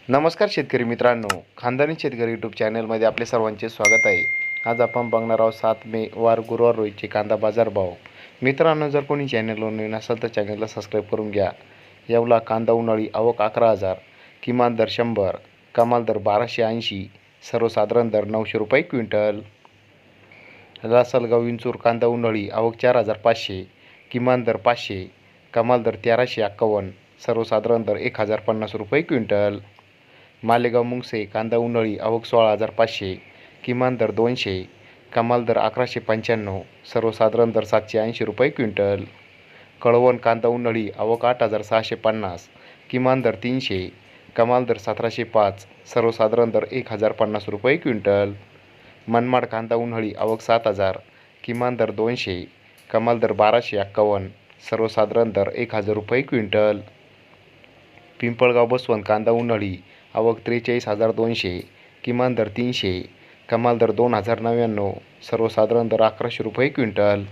नमस्कार शेतकरी मित्रांनो, खानदानी शेतकरी यूट्यूब चॅनलमध्ये आपले सर्वांचे स्वागत आहे. आज आपण बघणार आहोत 7 मे वार गुरुवार रोजीचे कांदा बाजार भाव. मित्रांनो, जर कोणी चॅनलवर नवीन असेल तर चॅनलला सबस्क्राईब करून घ्या. येवला कांदा उन्हाळी आवक 11,000, किमान दर 100, कमाल दर 1280, सर्वसाधारण दर 900 रुपये क्विंटल. लासलगाव विंचूर कांदा उन्हाळी आवक 4,500, किमान दर 500, कमाल दर 1351, सर्वसाधारण दर 1,050 रुपये क्विंटल. मालेगाव मुंगसे कांदा उन्हाळी आवक 16,500, किमान दर 200, कमाल दर 1195, सर्वसाधारण दर 780 रुपये क्विंटल. कळवण कांदा उन्हाळी आवक 8,650, किमान दर 300, कमाल दर 1,705, सर्वसाधारण दर 1,050 रुपये क्विंटल. मनमाड कांदा उन्हाळी आवक 7,000, किमान दर 200, कमाल दर 1,251, सर्वसाधारण दर 1,000 रुपये क्विंटल. पिंपळगाव बसवंत कांदा उन्हाळी आवक 43,200, किमान दर 300, कमाल दर 2,099, सर्वसाधारण दर 1,100 रुपये क्विंटल.